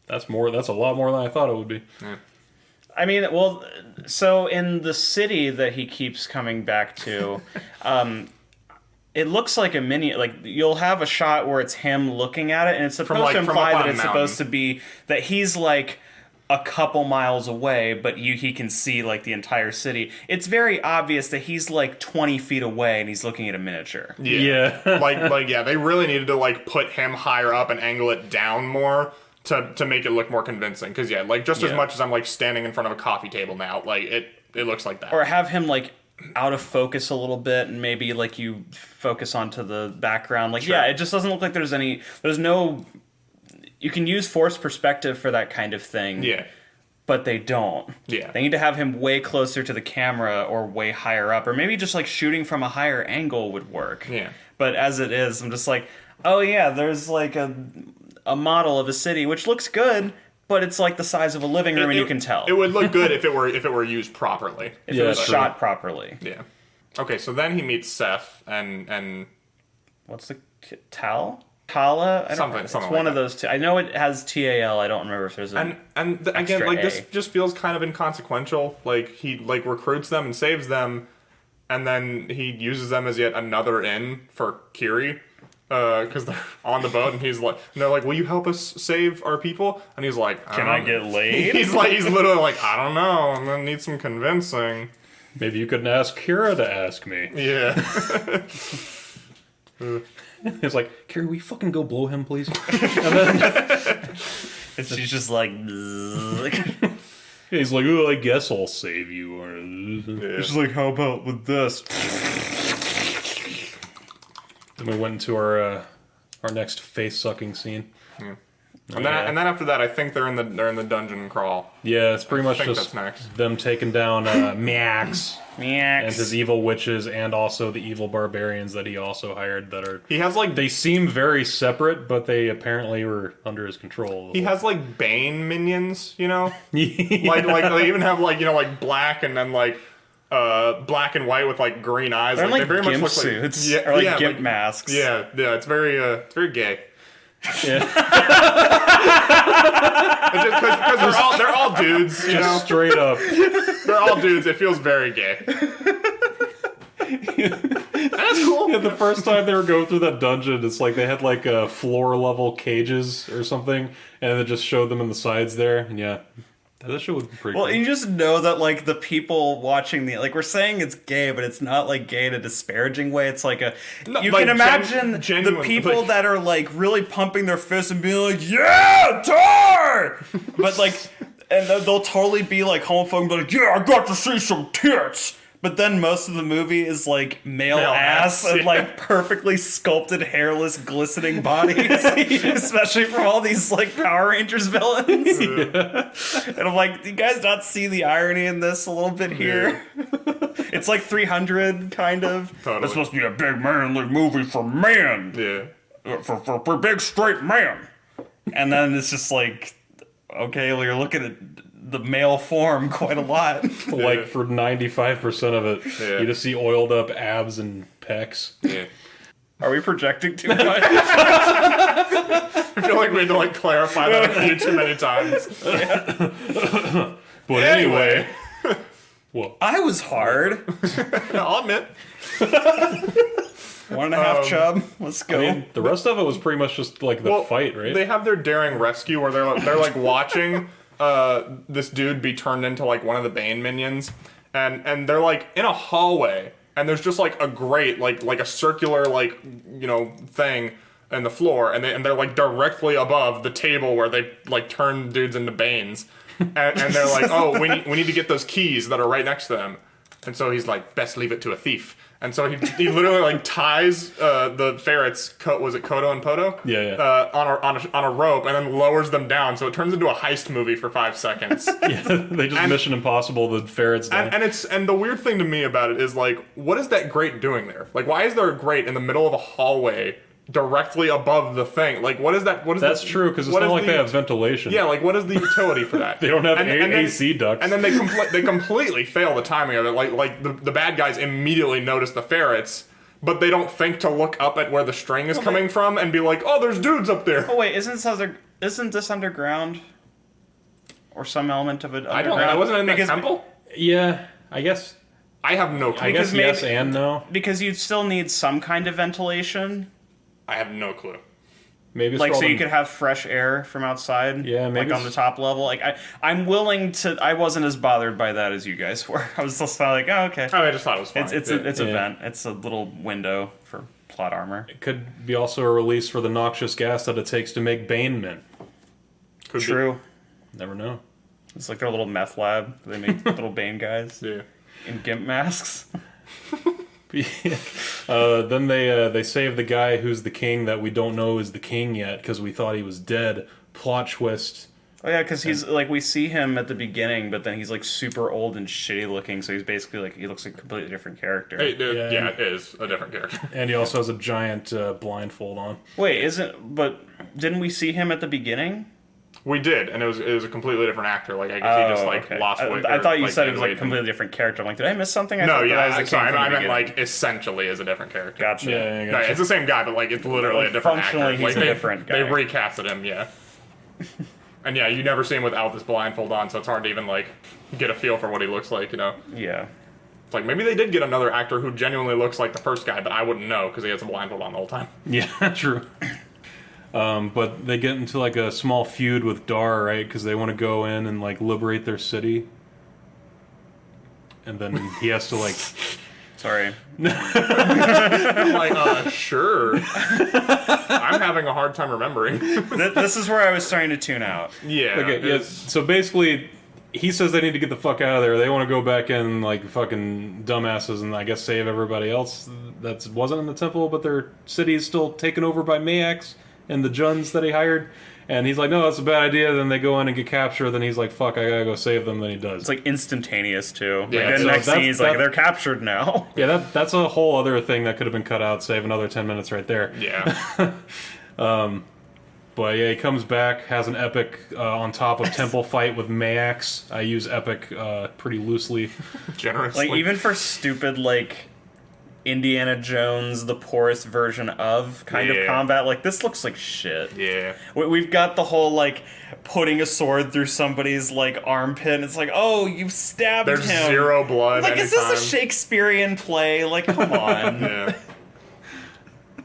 That's a lot more than I thought it would be. Yeah. I mean, well, so in the city that he keeps coming back to, it looks like a mini. Like you'll have a shot where it's him looking at it, and it's supposed to imply that it's supposed to be that he's like a couple miles away, but he can see like the entire city. It's very obvious that he's like 20 feet away, and he's looking at a miniature. Yeah. They really needed to like put him higher up and angle it down more. To make it look more convincing, because as much as I'm like standing in front of a coffee table now, like it looks like that. Or have him like out of focus a little bit, and maybe like you focus onto the background. Like, sure. Yeah, it just doesn't look like there's no. You can use forced perspective for that kind of thing. Yeah. But they don't. Yeah. They need to have him way closer to the camera or way higher up, or maybe just like shooting from a higher angle would work. Yeah. But as it is, I'm just like, oh yeah, there's like a model of a city which looks good, but it's like the size of a living room, and you can tell. It would look good if it were used properly. If it was shot properly. Yeah. Okay, so then he meets Seth and what's the Tal? Tala? I don't know. It's something one like of those two. I know it has TAL. I don't remember if there's an again, like A. this just feels kind of inconsequential. Like he like recruits them and saves them, and then he uses them as yet another in for Kiri. Because they're on the boat, and they're like, will you help us save our people? And he's like, can I get laid? He's literally like, I don't know, I'm gonna need some convincing. Maybe you couldn't ask Kira to ask me. Yeah. He's like, Kira, will you fucking go blow him, please? And then she's just like, he's like, oh, I guess I'll save you. Yeah. she's like, how about with this? Then we went into our next face-sucking scene. Yeah. And then after that, I think they're in the dungeon crawl. Yeah, it's pretty much think just that's next. them taking down MaAAAaX and his evil witches, and also the evil barbarians that he also hired. He has like they seem very separate, but they apparently were under his control. He has like Bane minions, Yeah. like they even have like black and then like. Black and white with like green eyes. They're like they very gimp much look suits, or like gimp masks. Yeah, it's very gay. Yeah. Because they're all dudes, Just straight up. They're all dudes. It feels very gay. That's cool. Yeah, the first time they were going through that dungeon, it's like they had like floor level cages or something, and it just showed them in the sides there. And yeah. That shit would be pretty Well, cool. you just know that, like, the people watching we're saying it's gay, but it's not, like, gay in a disparaging way. It's like you can imagine the people that are, like, really pumping their fists and being like, yeah, Tar! But, like, and they'll totally be, like, homophobic and be like, yeah, I got to see some tits! But then most of the movie is like male ass and like perfectly sculpted, hairless, glistening bodies, especially from all these like Power Rangers villains. Yeah. And I'm like, do you guys not see the irony in this a little bit here? It's like 300, kind of. Totally. It's supposed to be a big manly movie for men. Yeah. For big straight man. And then it's just like, okay, well, you're looking at the male form quite a lot. Like for 95% of it, you just see oiled up abs and pecs. Yeah. Are we projecting too much? I feel like we had to like clarify that a few too many times. But anyway. Well, I was hard. I'll admit. 1.5 chub. Let's go. I mean, the rest of it was pretty much just like the fight, right? They have their daring rescue where they're like watching this dude be turned into like one of the Bane minions, and they're like in a hallway, and there's just like a grate, like a circular like thing and the floor, and they're like directly above the table where they like turn dudes into Banes, and they're like, oh, we need to get those keys that are right next to them, and so he's like, best leave it to a thief. And so he literally like ties the ferrets, was it Kodo and Poto? Yeah. On a rope, and then lowers them down. So it turns into a heist movie for 5 seconds. Yeah, they just Mission Impossible the ferrets down. And the weird thing to me about it is like, what is that grate doing there? Like, why is there a grate in the middle of a hallway directly above the thing? Like, what is that? What is That's true, because it's not like they have ventilation. Yeah, like, what is the utility for that? They don't have AC ducts. And then they completely fail the timing of it. Like the bad guys immediately notice the ferrets, but they don't think to look up at where the string is coming from and be like, oh, there's dudes up there. Oh wait, isn't this underground? Or some element of it underground? I don't know. I wasn't in the temple? Yeah, I guess. I have no clue. I guess yes and no. Because you'd still need some kind of ventilation. I have no clue. Maybe it's like, so you could have fresh air from outside. Yeah, maybe like on the top level. Like I'm willing to. I wasn't as bothered by that as you guys were. I was just like, oh, okay. Oh, I just thought it was fun. It's a vent. It's a little window for plot armor. It could be also a release for the noxious gas that it takes to make Bane men. Could True. Never know. It's like their little meth lab. They make little Bane guys. Yeah. In gimp masks. Then they save the guy who's the king that we don't know is the king yet because we thought he was dead. Plot twist. Oh yeah, because he's like, we see him at the beginning, but then he's like super old and shitty looking, so he's basically like, he looks like a completely different character. It is a different character. And he also has a giant blindfold on. Wait, didn't we see him at the beginning? We did, and it was a completely different actor. Like, I guess he just lost weight. I thought you said it was like a completely different character. I'm like, did I miss something? No, yeah, sorry, I meant like essentially as a different character. Gotcha. Yeah, No, it's the same guy, but like it's literally a different actor. Functionally, he's like, a different guy. They recasted him, yeah. And yeah, you never see him without this blindfold on, so it's hard to even like get a feel for what he looks like, you know? Yeah. It's like maybe they did get another actor who genuinely looks like the first guy, but I wouldn't know because he has a blindfold on the whole time. Yeah, true. But they get into like a small feud with Dar, right? Because they want to go in and like liberate their city, and then he has to like. Sorry. I'm like, sure. I'm having a hard time remembering. This is where I was starting to tune out. Yeah. Okay. Yeah. So basically, he says they need to get the fuck out of there. They want to go back in like fucking dumbasses and I guess save everybody else that wasn't in the temple, but their city is still taken over by MaAAaAX and the Juns that he hired. And he's like, no, that's a bad idea. Then they go in and get captured. Then he's like, fuck, I gotta go save them. Then he does. It's like instantaneous too. Yeah, like, so the next scene, he's like, they're captured now. Yeah, that's a whole other thing that could have been cut out. Save another 10 minutes right there. Yeah. But yeah, he comes back, has an epic on top of temple fight with MaAAaAX. I use epic pretty loosely. Generously. Like, even for stupid, like, Indiana Jones, the poorest version of kind of combat, like, this looks like shit. Yeah. We've got the whole, like, putting a sword through somebody's, like, armpit, and it's like, oh, you stabbed him. There's zero blood. Like, is this a Shakespearean play? Like, come on. Yeah.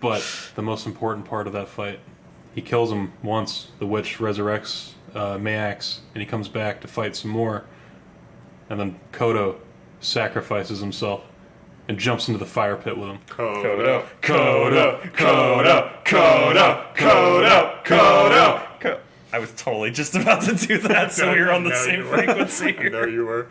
But the most important part of that fight, he kills him once. The witch resurrects MaAAaAX, and he comes back to fight some more. And then Kodo sacrifices himself and jumps into the fire pit with him. Kodo. I was totally just about to do that, so we were on the same frequency here. I know you were.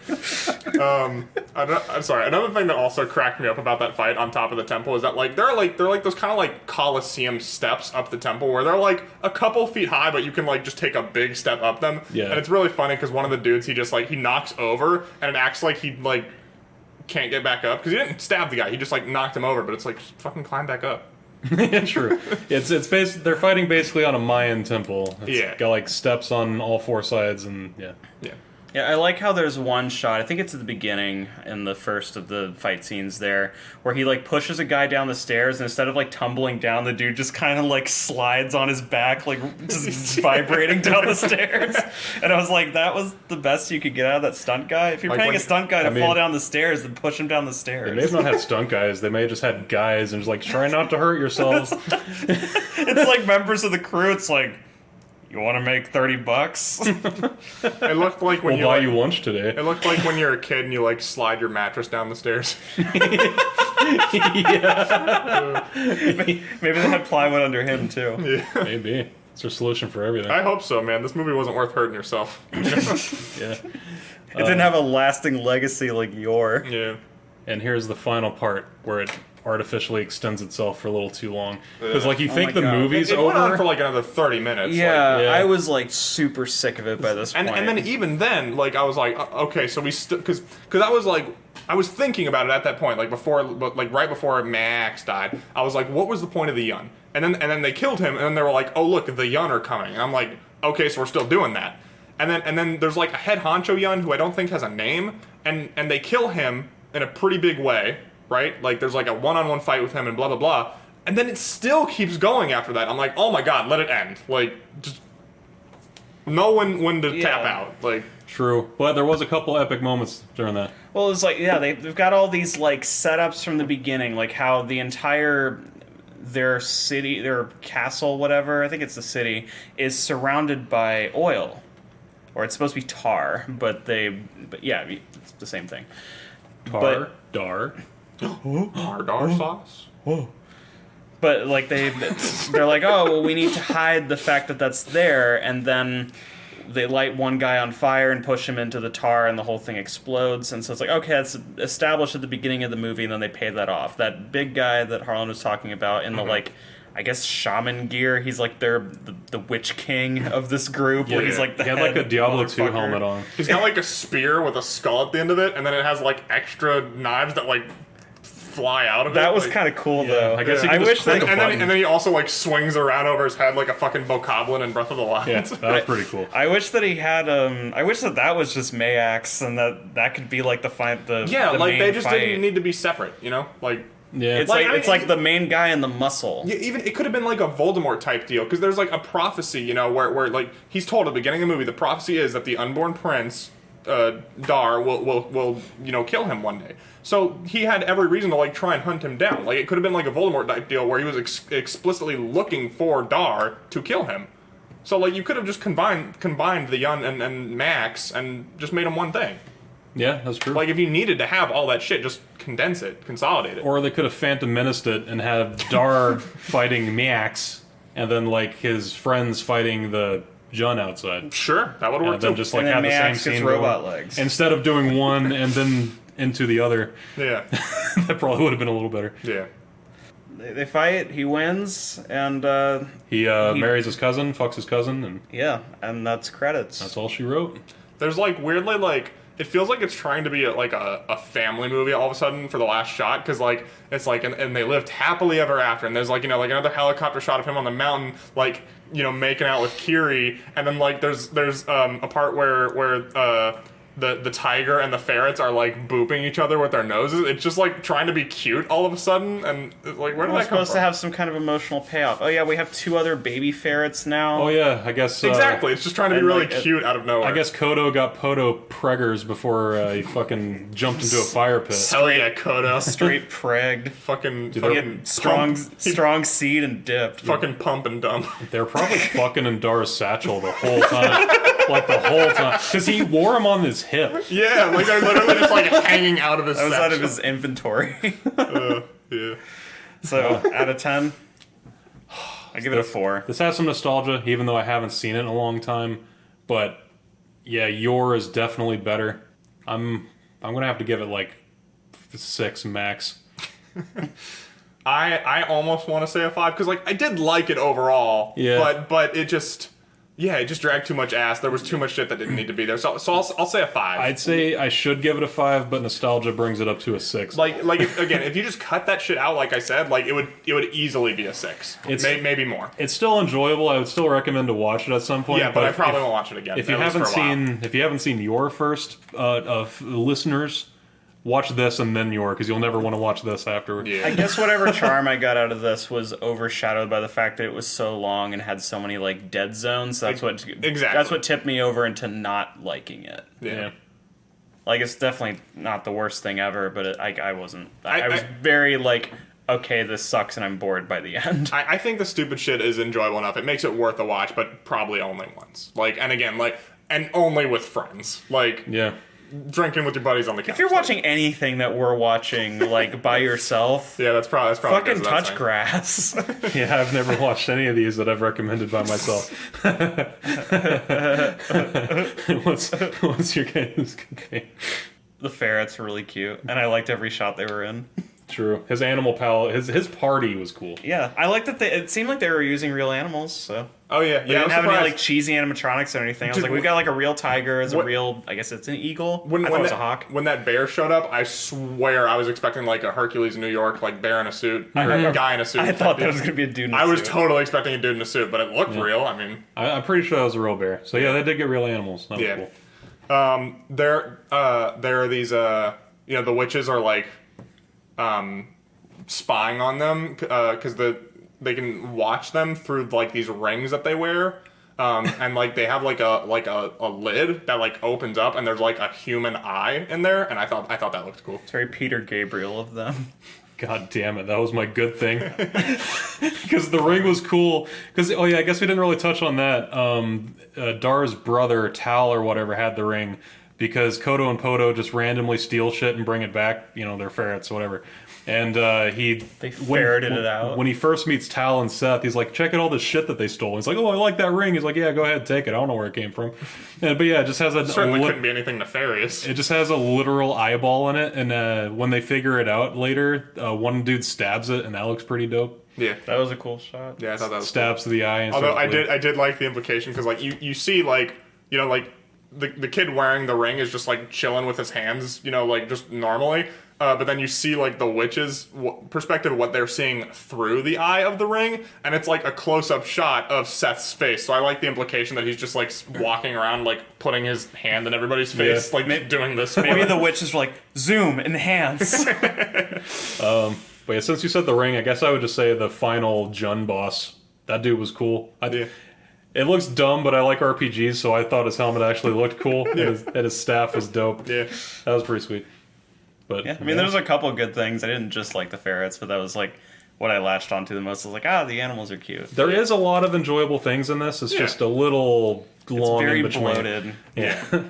I'm sorry. Another thing that also cracked me up about that fight on top of the temple is that like they're like those kind of like Colosseum steps up the temple where they're like a couple feet high, but you can like just take a big step up them. Yeah. And it's really funny because one of the dudes he knocks over and it acts like he like can't get back up because he didn't stab the guy. He just like knocked him over, but it's like just fucking climb back up. Yeah, true. It's they're fighting basically on a Mayan temple. It's got like steps on all four sides and yeah. Yeah, I like how there's one shot, I think it's at the beginning in the first of the fight scenes there, where he like pushes a guy down the stairs and instead of like tumbling down, the dude just kind of like slides on his back, like just vibrating down the stairs. And I was like, that was the best you could get out of that stunt guy. If you're like paying a stunt guy to fall down the stairs, then push him down the They stairs. may have not had stunt guys. They may have just had guys and just like try not to hurt yourselves. It's like members of the crew, it's like, you want to make $30? It looked like when We'll buy you lunch today. It looked like when you're a kid and you like slide your mattress down the stairs. Maybe they had plywood under him too. Maybe it's their solution for everything. I hope so, man. This movie wasn't worth hurting yourself. Yeah. It didn't have a lasting legacy like Yor. Yeah. And here's the final part where it artificially extends itself for a little too long. Because like you Oh think my the God. movie's It went on for over. like another 30 minutes. Yeah, Yeah. I was like super sick of it by this point. And then even then, like I was like, okay, so we still because I was thinking about it at that point, like right before MaAAaAAX died. I was like, what was the point of the Yun? And then they killed him, and then they were like, oh look, the Yun are coming, and I'm like, okay, so we're still doing that. And then there's like a head honcho Yun who I don't think has a name, and they kill him in a pretty big way, right? Like there's like a one-on-one fight with him and blah blah blah. And then it still keeps going after that. I'm like, oh my god, let it end. Like, just know when to tap out. Like, True, but there was a couple epic moments during that. Well, it's like, yeah, they've got all these like setups from the beginning, like how the entire their city, their castle, whatever, I think it's the city, is surrounded by oil, or it's supposed to be tar, but yeah, it's the same thing. Dar, dar. Hardar sauce. But like they're like, oh, well, we need to hide the fact that that's there, and then they light one guy on fire and push him into the tar, and the whole thing explodes. And so it's like, okay, that's established at the beginning of the movie, and then they pay that off. That big guy that Harlan was talking about in the like, I guess shaman gear. He's like the witch king of this group. Where he's like the He had like a head Diablo 2 motherfucker. helmet on. He's got like a spear with a skull at the end of it, and then it has like extra knives that like fly out of it. That was like, kind of cool, though. I guess you I could wish just that. click a button. and then he also like swings around over his head like a fucking bokoblin in Breath of the Wild. Yeah, that was pretty cool. I wish that he had. I wish that was just MaAAaAX, and that could be like the fight. Yeah, the like main they just fight. didn't need to be separate, you know? Like, Yeah, It's Like, like, I mean, it's like the main guy and the muscle. yeah, even it could have been like a Voldemort type deal, because there's like a prophecy, you know, where like he's told at the beginning of the movie, the prophecy is that the unborn prince, Dar, will you know, kill him one day. So he had every reason to like try and hunt him down. Like it could have been like a Voldemort type deal where he was explicitly looking for Dar to kill him. So like you could have just combined the Yun and Max and just made them one thing. yeah, that's true. Like if you needed to have all that shit, just condense it, consolidate it. Or they could have Phantom Menaced it and have Dar fighting MaAAaAAX, and then like his friends fighting the Jun outside. Sure, that would And work then too. just like And have then the same MaAAaAX gets scene robot going. legs. Instead of doing one and then into the other. Yeah, That probably would have been a little better. yeah. They fight. He wins, and He marries his cousin, fucks his cousin, and yeah, and that's credits. that's all she wrote. There's like weirdly like it feels like it's trying to be like a family movie all of a sudden for the last shot, because like it's like and they lived happily ever after, and there's like, you know, like another helicopter shot of him on the mountain, like, you know, making out with Kiri, and then like there's a part where the tiger and the ferrets are like booping each other with their noses. It's just like trying to be cute all of a sudden, and it's like, where did We're that come supposed from? to have some kind of emotional payoff. Oh yeah, we have 2 other baby ferrets now. Oh yeah, I guess Exactly, it's just trying to be and, really like, cute out of nowhere. I guess Kodo got Podo preggers before he fucking jumped into a fire pit. Hell yeah, Kodo. Straight pregged. fucking Strong seed and dipped. fucking pump and dump. They were probably fucking in Dar's satchel the whole time. Like the whole time. Because he wore him on his hip. Yeah, like they're literally just like hanging out of his That was out of satchel. his inventory. Yeah. So out of 10, I give it a 4. This has some nostalgia, even though I haven't seen it in a long time. But yeah, Yor is definitely better. I'm gonna have to give it like 6 max. I almost want to say a 5, because like I did like it overall. Yeah. But it just dragged too much ass. There was too much shit that didn't need to be there. So I'll say a 5. I'd say I should give it a 5, but nostalgia brings it up to a 6. like if you just cut that shit out, like I said, like it would easily be a 6. Maybe more. It's still enjoyable. I would still recommend to watch it at some point. Yeah, but I probably won't watch it again. If you at least haven't for a while. if you haven't seen Yor first, listeners, watch this and then Yor, because you'll never want to watch this afterward. Yeah. I guess whatever charm I got out of this was overshadowed by the fact that it was so long and had so many like dead zones. That's what That's what tipped me over into not liking it. Yeah. Like it's definitely not the worst thing ever, but I wasn't. I was I- very like, okay, this sucks, and I'm bored by the end. I think the stupid shit is enjoyable enough. It makes it worth a watch, but probably only once. Like, and again, like, and only with friends. Like, Yeah. drinking with your buddies on the couch. If you're watching anything that we're watching, like, by yourself, yeah, that's probably fucking touch grass. Yeah, I've never watched any of these that I've recommended by myself. What's your game's game? The ferrets were really cute, and I liked every shot they were in. True. His animal palette, his party was cool. Yeah, I liked that it seemed like they were using real animals, so... Oh, yeah. They didn't have any, like, cheesy animatronics or anything. I was like, we've got, like, a real tiger, a real... I guess it's an eagle? I thought it was a hawk. When that bear showed up, I swear I was expecting, like, a Hercules New York, like, bear in a suit. Or a guy in a suit. I thought that was going to be a dude in a suit. I was totally expecting a dude in a suit, but it looked real. I mean... I'm pretty sure that was a real bear. So, yeah, they did get real animals. That was cool. There are these, the witches are, like, spying on them, because they can watch them through, like, these rings that they wear. And like they have like a lid that like opens up and there's like a human eye in there, and I thought that looked cool. It's very Peter Gabriel of them. God damn it, that was my good thing. Because the ring was cool. Because, oh yeah, I guess we didn't really touch on that. Dar's brother, Tal or whatever, had the ring. Because Kodo and Podo just randomly steal shit and bring it back. You know, they're ferrets, whatever. And they ferreted it out. When he first meets Tal and Seth, he's like, check out all this shit that they stole. He's like, oh, I like that ring. He's like, yeah, go ahead, take it. I don't know where it came from. But yeah, it just has a... Certainly couldn't be anything nefarious. It just has a literal eyeball in it. And when they figure it out later, one dude stabs it, and that looks pretty dope. Yeah. That was a cool shot. Yeah, I thought that was Stabs to the eye. And although I did like the implication, because like you see like, you know, like the kid wearing the ring is just like chilling with his hands, you know, like just normally. But then you see like the witch's perspective of what they're seeing through the eye of the ring, and it's like a close-up shot of Seth's face. So I like the implication that he's just like walking around, like putting his hand in everybody's face, like doing this. Maybe the witches were like, zoom, enhance. But yeah, since you said the ring, I guess I would just say the final Jun boss. That dude was cool. It looks dumb, but I like RPGs, so I thought his helmet actually looked cool, and his staff was dope. Yeah, that was pretty sweet. But yeah, I mean, there's a couple good things. I didn't just like the ferrets, but that was like what I latched onto the most. I was like, the animals are cute. There is a lot of enjoyable things in this. It's just a little long. It's very in between. bloated. Yeah.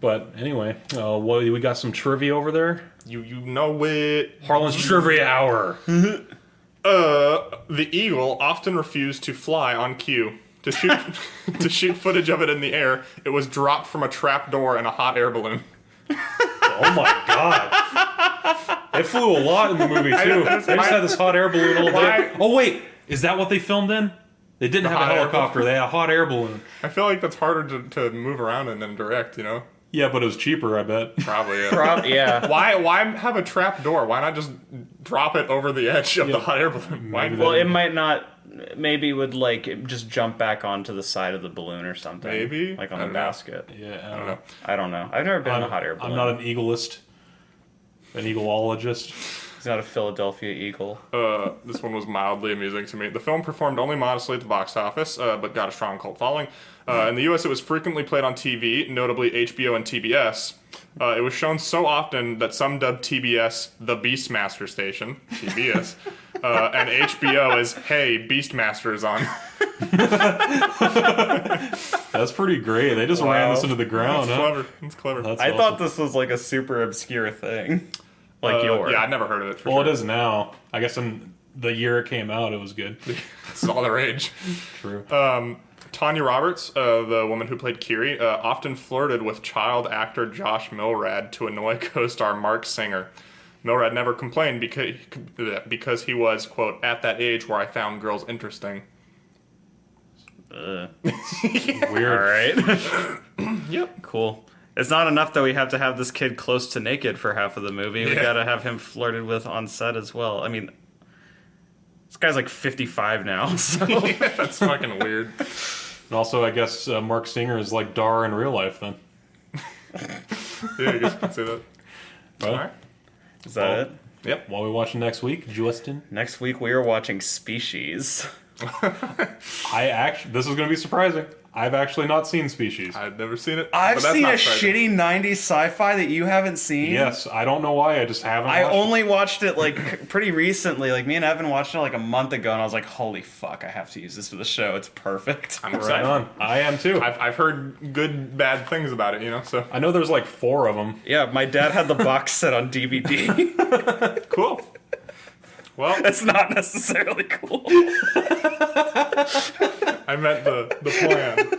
But anyway, we got some trivia over there. You know it. Harlan's Trivia Hour. The eagle often refused to fly on cue. To shoot footage of it in the air, it was dropped from a trap door in a hot air balloon. Oh my god. It flew a lot in the movie, too. They just had this hot air balloon all day. Oh, wait. Is that what they filmed in? They didn't have a helicopter. They had a hot air balloon. I feel like that's harder to move around in than direct, you know? Yeah, but it was cheaper, I bet. Probably, yeah. Yeah. Why have a trap door? Why not just drop it over the edge of the hot air balloon? Well, it might not... Maybe it would, like, just jump back onto the side of the balloon or something. Maybe? Like on the basket. Yeah, I don't know. I've never been in a hot air balloon. I'm not an eaglist. An eagleologist. He's not a Philadelphia Eagle. This one was mildly amusing to me. The film performed only modestly at the box office, but got a strong cult following. In the U.S., it was frequently played on TV, notably HBO and TBS. It was shown so often that some dubbed TBS the Beastmaster station, TBS, and HBO as, hey, Beastmaster is on. That's pretty great. They just ran this into the ground. It's clever. I thought this was like a super obscure thing. Like yours. Yeah, I'd never heard of it. Well, it is now. I guess in the year it came out, it was good. It's all the rage. True. Tanya Roberts, the woman who played Kiri, often flirted with child actor Josh Milrad to annoy co-star Mark Singer. Milrad never complained because he was, quote, at that age where I found girls interesting. Weird. All right. Yep. Cool. It's not enough that we have to have this kid close to naked for half of the movie. We gotta have him flirted with on set as well. I mean, this guy's like 55 now. So. Yeah, that's fucking weird. And also, I guess Mark Singer is like Dar in real life, then. Yeah, I guess you could say that. Well, all right. Is that it? Yep. What are we watching next week, Justin? Next week we are watching Species. This is going to be surprising. I've actually not seen Species. I've never seen it. I've but that's seen not a surprising. shitty 90s sci-fi that you haven't seen. Yes, I don't know why. I just haven't. I watched it. only watched it like pretty recently. Like me and Evan watched it like a month ago, and I was like, "Holy fuck! I have to use this for the show. It's perfect." I'm Right excited. on. I am too. I've heard good, bad things about it, you know. So I know there's like 4 of them. Yeah, my dad had the box set on DVD. cool. Well, That's not necessarily cool. I meant the plan.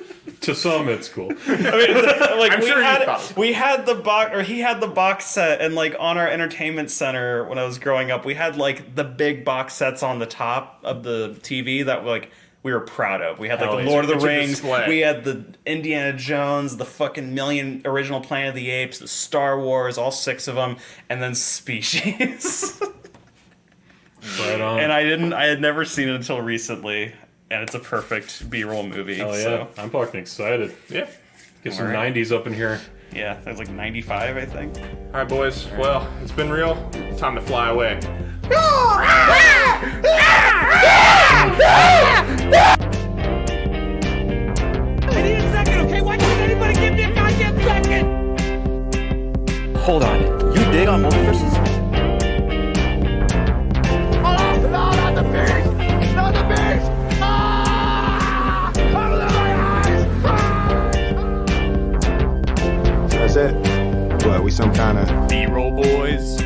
To some, it's cool. I mean, like I'm we sure you had thought. we had the box, or he had the box set, and like on our entertainment center when I was growing up, we had like the big box sets on the top of the TV that like we were proud of. We had like Hell the yeah. Lord of the It's a Rings, display. we had the Indiana Jones, the fucking million original Planet of the Apes, the Star Wars, all 6 of them, and then Species. Right on. And I had never seen it until recently, and it's a perfect B-roll movie. Hell yeah. So I'm fucking excited. Yeah. Get some Alright. 90s up in here. yeah, there's like 95, I think. All right, boys. Well, it's been real. Time to fly away. I need a second, okay? Why can't anybody give me a goddamn second? Hold on. You dig on multiverses? That's it. What, we some kind of B-roll boys.